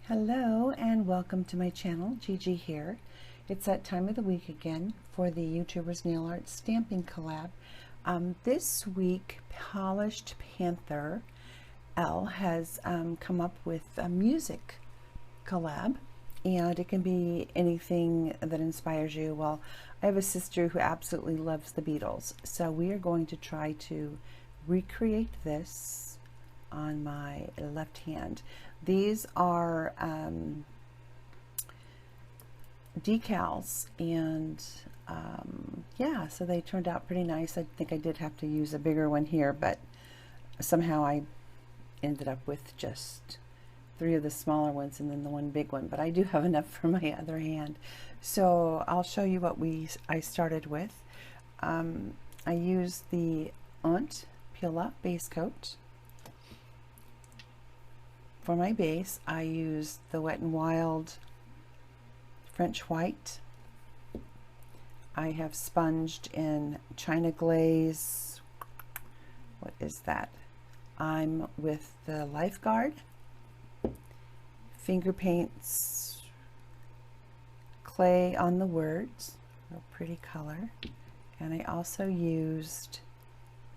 Hello and welcome to my channel. Gigi here. It's that time of the week again for the YouTubers Nail Art Stamping Collab. This week Polished Panther L has come up with a music collab, and it can be anything that inspires you. Well, I have a sister who absolutely loves the Beatles, so we are going to try to recreate this on my left hand. These are decals, and yeah, so they turned out pretty nice. I think I did have to use a bigger one here, but somehow I ended up with just 3 of the smaller ones and then the one big one, but I do have enough for my other hand. So I'll show you what I started with. I used the Aunt Peel Up base coat. For my base, I used the Wet n Wild French White. I have sponged in China Glaze. What is that? I'm with the Lifeguard. Finger paints, clay on the words, real pretty color. And I also used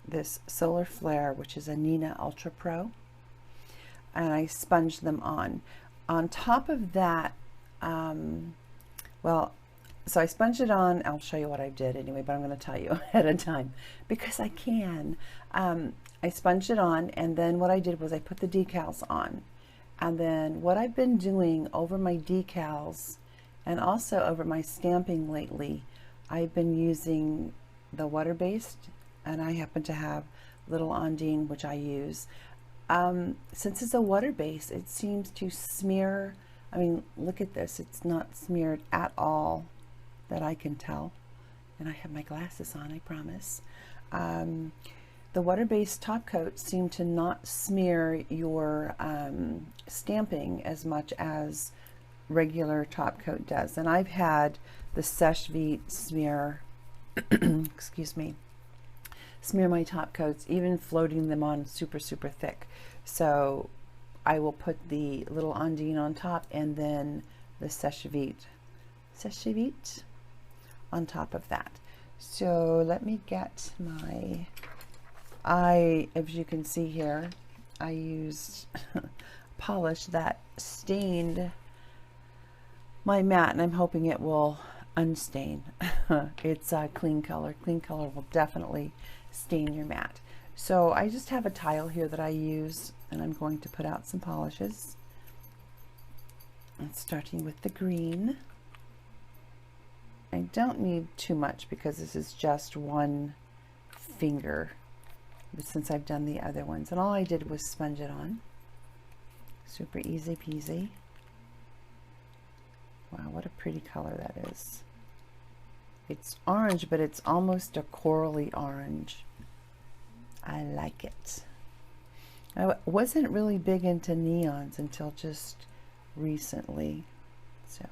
this Solar Flare, which is a Nina Ultra Pro, and I sponged them on. On top of that, well, so I sponged it on. I'll show you what I did anyway, but I'm going to tell you ahead of time because I can. I sponged it on, and then what I did was I put the decals on. And then what I've been doing over my decals and also over my stamping lately, I've been using the water-based, and I happen to have little Ondine, which I use. Since it's a water base, it seems to smear. I mean, look at this. It's not smeared at all that I can tell. And I have my glasses on, I promise. The water-based top coats seem to not smear your stamping as much as regular top coat does. And I've had the Seche Vite smear, excuse me, smear my top coats, even floating them on super thick. So I will put the little Ondine on top and then the Seche Vite on top of that. So let me get my, as you can see here, I used polish that stained my mat, and I'm hoping it will unstain. It's a clean color. Clean color will definitely stain your mat. So I just have a tile here that I use, and I'm going to put out some polishes. And starting with the green. I don't need too much because this is just one finger, since I've done the other ones, and all I did was sponge it on. Super easy peasy. Wow, what a pretty color that is. It's orange, but it's almost a corally orange. I like it. I wasn't really big into neons until just recently. So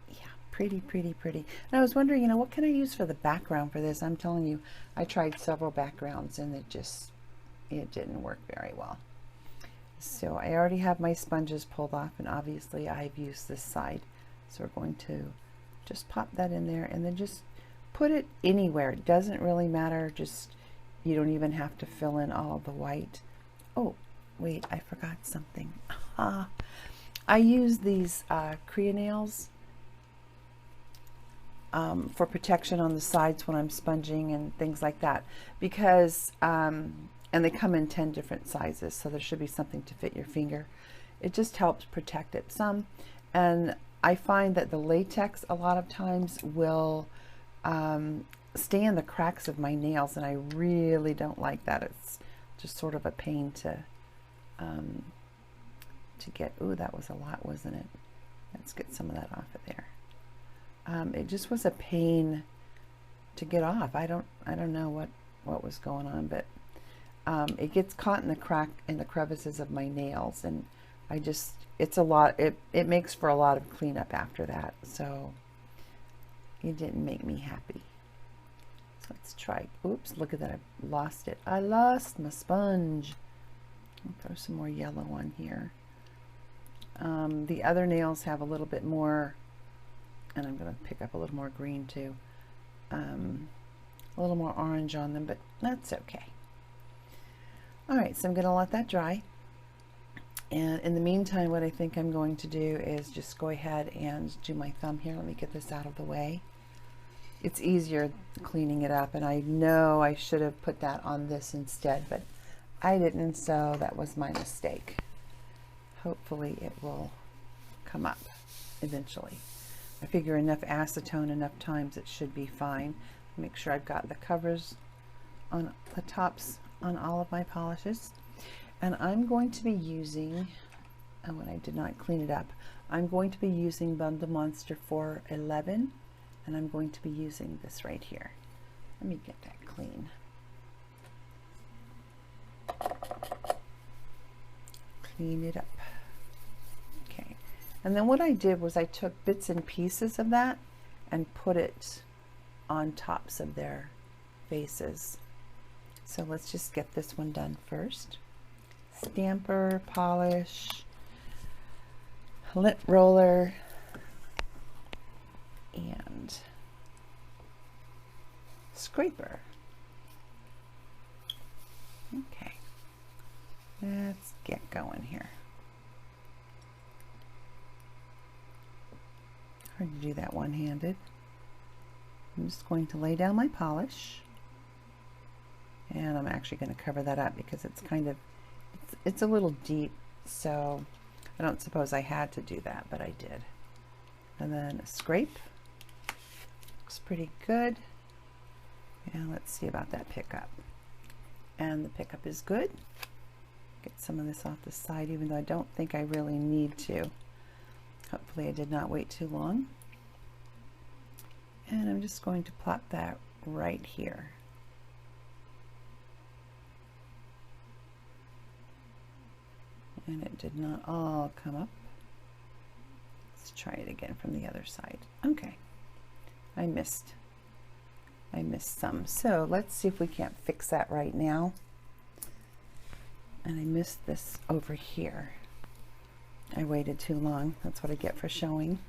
yeah, pretty. And I was wondering, you know, what can I use for the background for this? I'm telling you, I tried several backgrounds and it didn't work very well. So I already have my sponges pulled off, and obviously I've used this side. So we're going to just pop that in there and then just put it anywhere. It doesn't really matter. Just, you don't even have to fill in all of the white. Oh, wait, I forgot something. I use these Crea nails for protection on the sides when I'm sponging and things like that, because and they come in 10 different sizes, so there should be something to fit your finger. It just helps protect it some. And I find that the latex a lot of times will stay in the cracks of my nails, and I really don't like that. It's just sort of a pain to get. Ooh, that was a lot, wasn't it? Let's get some of that off of there. It just was a pain to get off. I don't know what was going on, but it gets caught in the crevices of my nails, and it's a lot. It makes for a lot of cleanup after that, so it didn't make me happy. So let's try. Oops, look at that, I lost it. I lost my sponge. I'll throw some more yellow on here. The other nails have a little bit more, and I'm going to pick up a little more green too, a little more orange on them, but that's okay. All right, so I'm going to let that dry. And in the meantime, what I think I'm going to do is just go ahead and do my thumb here. Let me get this out of the way. It's easier cleaning it up, and I know I should have put that on this instead, but I didn't, so that was my mistake. Hopefully it will come up eventually. I figure enough acetone enough times it should be fine. Make sure I've got the covers on the tops on all of my polishes. And I'm going to be using, oh, and I did not clean it up, I'm going to be using Bundle Monster 411, and I'm going to be using this right here. Let me get that clean. Clean it up. Okay, and then what I did was I took bits and pieces of that and put it on tops of their faces. So let's just get this one done first. Stamper, polish, lint roller, and scraper. Okay, let's get going here. Hard to do that one-handed. I'm just going to lay down my polish, and I'm actually going to cover that up because it's kind of, it's a little deep, so I don't suppose I had to do that, but I did. And then a scrape. Looks pretty good. And let's see about that pickup. And the pickup is good. Get some of this off the side, even though I don't think I really need to. Hopefully I did not wait too long. And I'm just going to plop that right here. And it did not all come up. Let's try it again from the other side. Okay, I missed some. So let's see if we can't fix that right now. And I missed this over here. I waited too long. That's what I get for showing.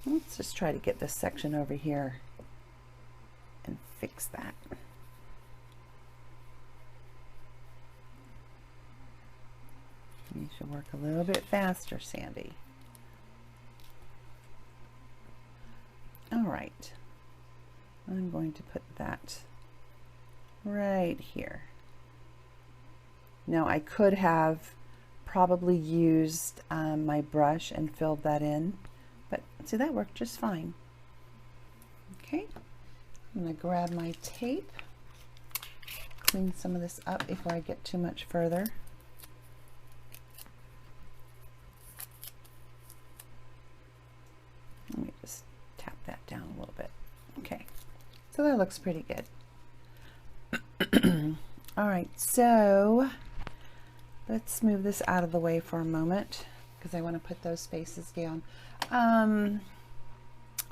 Let's just try to get this section over here and fix that. You should work a little bit faster, Sandy. All right. I'm going to put that right here. Now I could have probably used my brush and filled that in, but see, that worked just fine. Okay, I'm going to grab my tape, clean some of this up before I get too much further. Let me just tap that down a little bit. Okay, so that looks pretty good. All right, so let's move this out of the way for a moment because I want to put those faces down. Oh,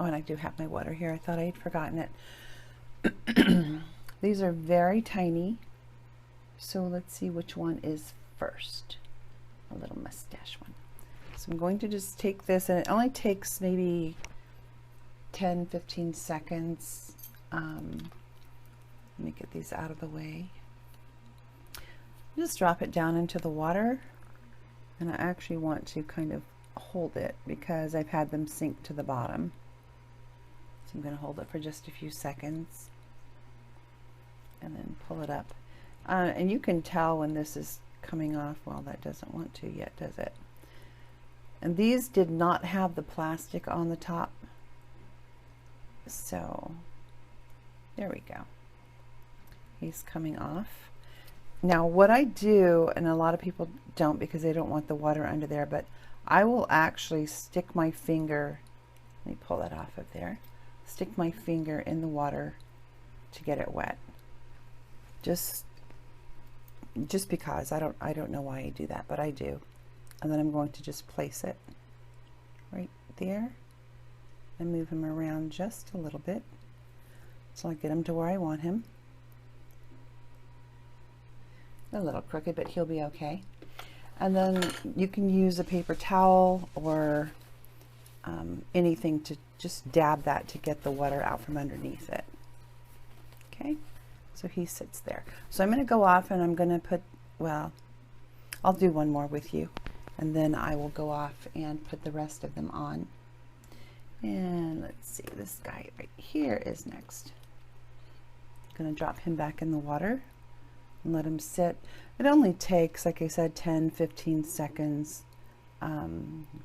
and I do have my water here. I thought I had forgotten it. These are very tiny, so let's see which one is first. A little mustache one. So I'm going to just take this, and it only takes maybe 10-15 seconds. Let me get these out of the way. Just drop it down into the water, and I actually want to kind of hold it because I've had them sink to the bottom. So I'm going to hold it for just a few seconds and then pull it up. And you can tell when this is coming off. Well, that doesn't want to yet, does it? And these did not have the plastic on the top. So there we go. He's coming off. Now what I do, and a lot of people don't because they don't want the water under there, but I will actually stick my finger, let me pull that off of there, stick my finger in the water to get it wet. Just because I don't know why I do that, but I do. And then I'm going to just place it right there and move him around just a little bit so I get him to where I want him. A little crooked, but he'll be okay. And then you can use a paper towel or anything to just dab that to get the water out from underneath it. Okay, so he sits there. So I'm going to go off and I'm going to put, well, I'll do one more with you, and then I will go off and put the rest of them on. And let's see, this guy right here is next. I'm going to drop him back in the water and let him sit. It only takes, like I said, 10-15 seconds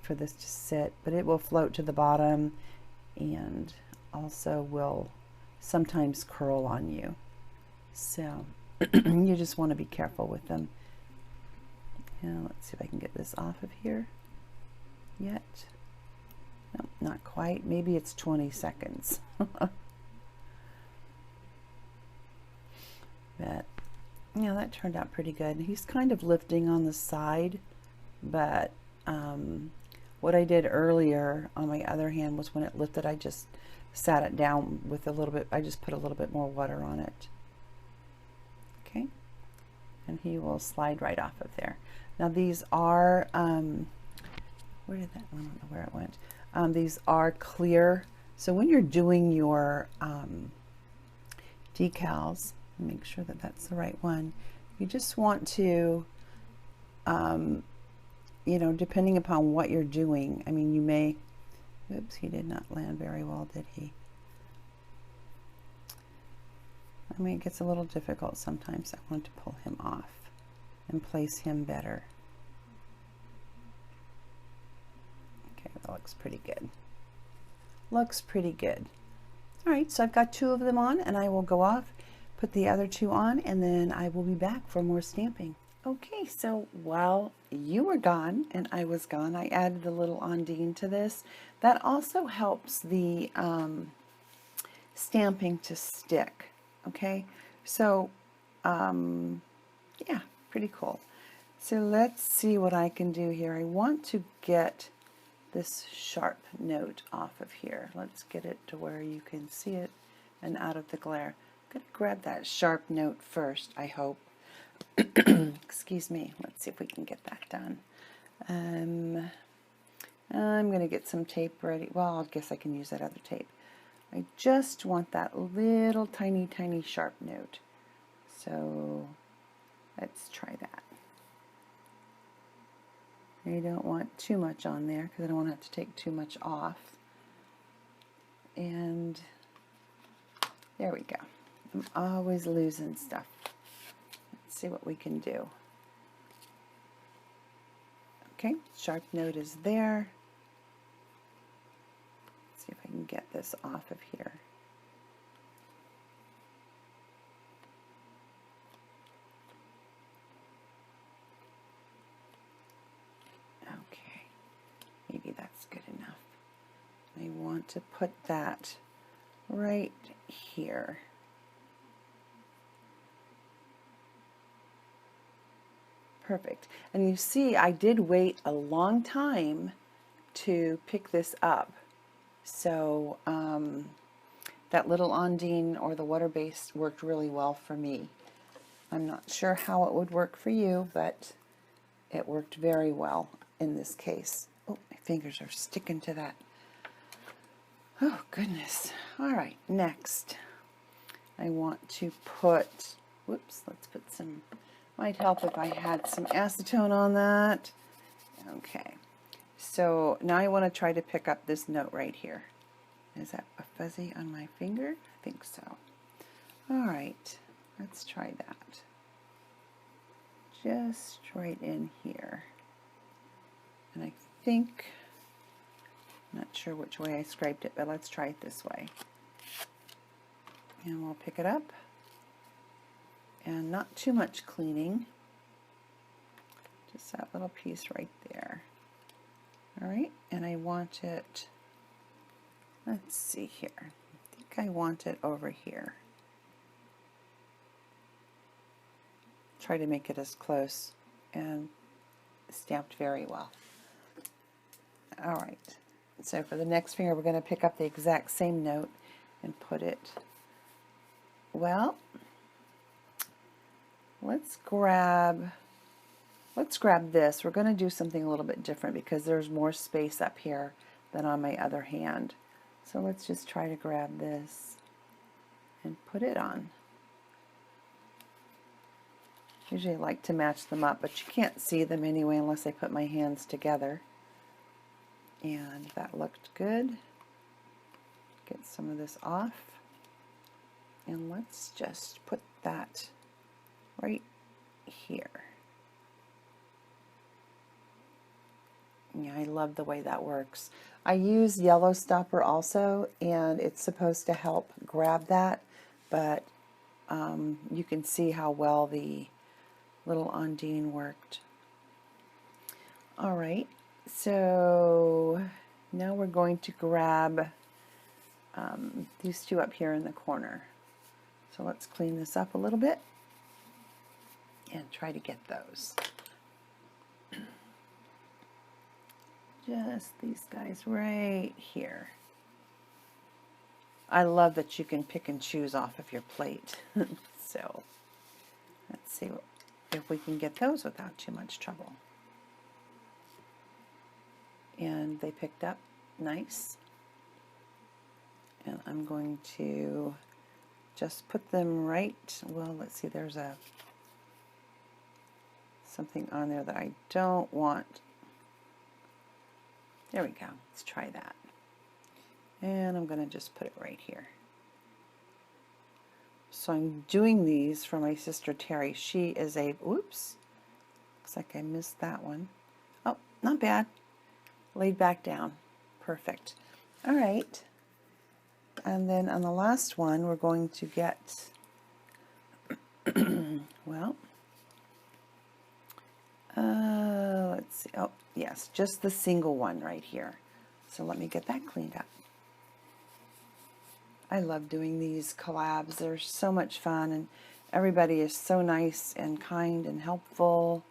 for this to sit, but it will float to the bottom and also will sometimes curl on you. So you just want to be careful with them. Now let's see if I can get this off of here yet. No, not quite. Maybe it's 20 seconds. But yeah, that turned out pretty good. He's kind of lifting on the side, but what I did earlier on my other hand was when it lifted, I just sat it down with a little bit, I just put a little bit more water on it. Okay, and he will slide right off of there. Now these are, where did that, I don't know where it went. These are clear, so when you're doing your decals, make sure that that's the right one. You just want to, you know, depending upon what you're doing, I mean, you may, oops, he did not land very well, did he? I mean, it gets a little difficult sometimes. I want to pull him off and place him better. Okay, that looks pretty good. Looks pretty good. All right, so I've got 2 of them on, and I will go off, put the other 2 on, and then I will be back for more stamping. Okay, so while you were gone and I was gone, I added the little ondine to this. That also helps the stamping to stick. Okay, so yeah, pretty cool. So let's see what I can do here. I want to get this sharp note off of here. Let's get it to where you can see it and out of the glare. I'm going to grab that sharp note first, I hope. Excuse me. Let's see if we can get that done. I'm going to get some tape ready. Well, I guess I can use that other tape. I just want that little tiny sharp note. So let's try that. I don't want too much on there because I don't want to have to take too much off. And there we go. I'm always losing stuff. Let's see what we can do. Okay, sharp note is there. Let's see if I can get this off of here. Okay, maybe that's good enough. I want to put that right here. Perfect. And you see, I did wait a long time to pick this up. So that little ondine or the water base worked really well for me. I'm not sure how it would work for you, but it worked very well in this case. Oh, my fingers are sticking to that. Oh, goodness. All right, next I want to put, whoops, let's put some, might help if I had some acetone on that. Okay, so now I want to try to pick up this note right here. Is that a fuzzy on my finger? I think so. All right, let's try that. Just right in here. And I think, I'm not sure which way I scraped it, but let's try it this way. And we'll pick it up. And not too much cleaning. Just that little piece right there. All right, and I want it, let's see here. I think I want it over here. Try to make it as close and stamped very well. All right, so for the next finger we're going to pick up the exact same note and put it, well, let's grab let's grab this. We're going to do something a little bit different because there's more space up here than on my other hand. So let's just try to grab this and put it on. Usually I like to match them up, but you can't see them anyway unless I put my hands together. And that looked good. Get some of this off. And let's just put that right here. Yeah, I love the way that works. I use yellow stopper also, and it's supposed to help grab that, but you can see how well the little Ondine worked. All right, so now we're going to grab these two up here in the corner. So let's clean this up a little bit and try to get those. Just these guys right here. I love that you can pick and choose off of your plate. So let's see if we can get those without too much trouble. And they picked up nice. And I'm going to just put them right, well, let's see, there's something on there that I don't want. There we go. Let's try that. And I'm going to just put it right here. So I'm doing these for my sister Terry. She is a, oops, looks like I missed that one. Oh, not bad. Laid back down. Perfect. All right. And then on the last one, we're going to get, well, let's see. Oh, yes, just the single one right here. So let me get that cleaned up. I love doing these collabs. They're so much fun, and everybody is so nice and kind and helpful.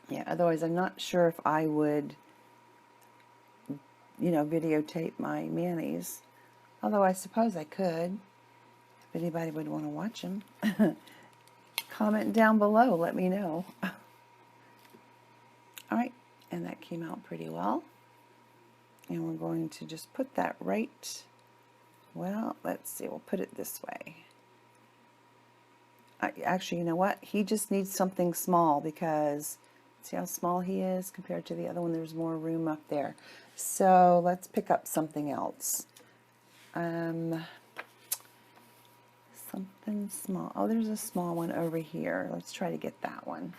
Yeah, otherwise I'm not sure if I would, you know, videotape my manis. Although I suppose I could, if anybody would want to watch them. Comment down below, let me know. Alright, and that came out pretty well. And we're going to just put that right, well, let's see, we'll put it this way. Actually, you know what? He just needs something small because, see how small he is compared to the other one? There's more room up there. So let's pick up something else. Something small. Oh, there's a small one over here. Let's try to get that one.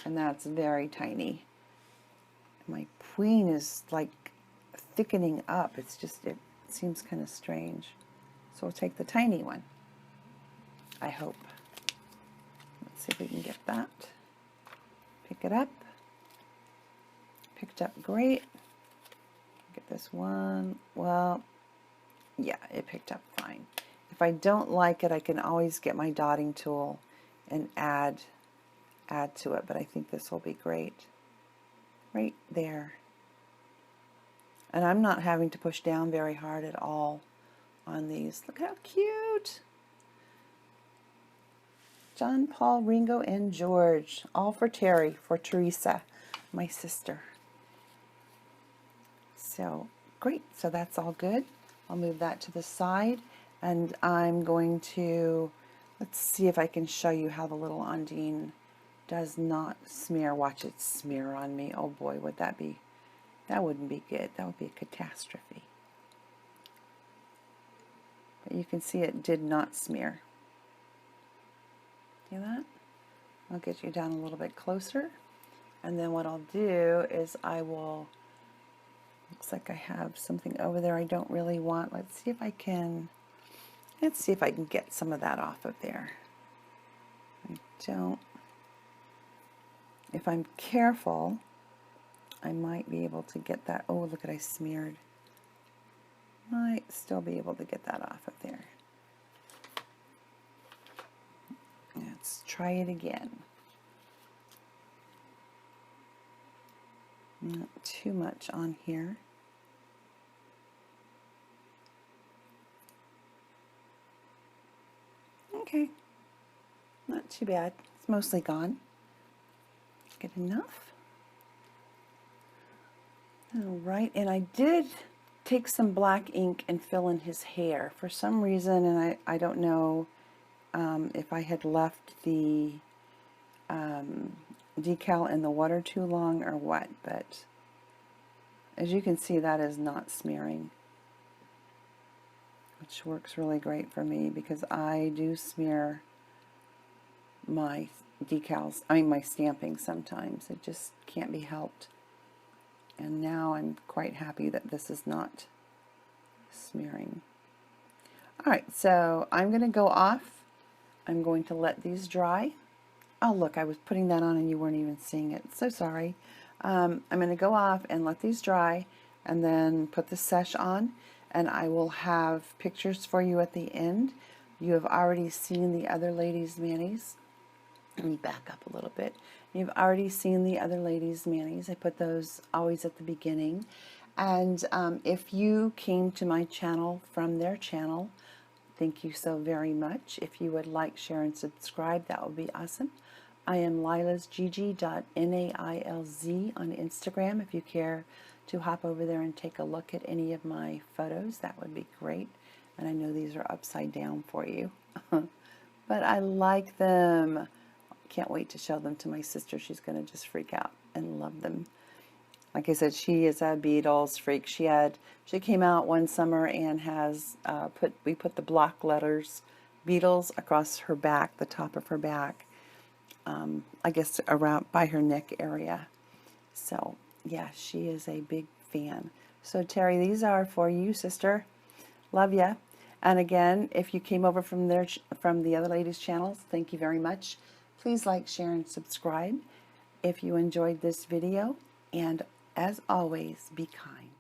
And that's very tiny. My queen is like thickening up. It's just, it seems kind of strange. So we'll take the tiny one, I hope. Let's see if we can get that. Pick it up. Picked up great. Get this one. Well, yeah, it picked up fine. If I don't like it, I can always get my dotting tool and add to it, but I think this will be great. Right there. And I'm not having to push down very hard at all on these. Look how cute! John, Paul, Ringo, and George. All for Terry, for Teresa, my sister. So, great. So that's all good. I'll move that to the side. And I'm going to, let's see if I can show you how the little Ondine does not smear. Watch it smear on me. Oh boy, would that be, that wouldn't be good. That would be a catastrophe. But you can see it did not smear. See that? I'll get you down a little bit closer. And then what I'll do is I will, looks like I have something over there I don't really want. Let's see if I can get some of that off of there. I don't. If I'm careful, I might be able to get that. Oh, look at, I smeared. Might still be able to get that off of there. Let's try it again. Not too much on here. Okay. Not too bad. It's mostly gone. Get enough. All right, and I did take some black ink and fill in his hair for some reason, and I don't know if I had left the decal in the water too long or what, but as you can see, that is not smearing, which works really great for me because I do smear my decals, I mean my stamping sometimes. It just can't be helped. And now I'm quite happy that this is not smearing. Alright, so I'm going to go off. I'm going to let these dry. Oh look, I was putting that on and you weren't even seeing it. So sorry. I'm going to go off and let these dry and then put the sesh on, and I will have pictures for you at the end. You have already seen the other lady's manis. Let me back up a little bit. You've already seen the other ladies' manis. I put those always at the beginning. And if you came to my channel from their channel, thank you so very much. If you would like, share, and subscribe, that would be awesome. I am lilasgg.nailz on Instagram. If you care to hop over there and take a look at any of my photos, that would be great. And I know these are upside down for you. But I like them. Can't wait to show them to my sister. She's going to just freak out and love them. Like I said, she is a Beatles freak. She came out one summer and has we put the block letters Beatles across her back, the top of her back, I guess around by her neck area. So yeah, she is a big fan. So Terry, these are for you, sister. Love ya. And again, if you came over from the other ladies' channels, thank you very much. Please like, share, and subscribe if you enjoyed this video. And as always, be kind.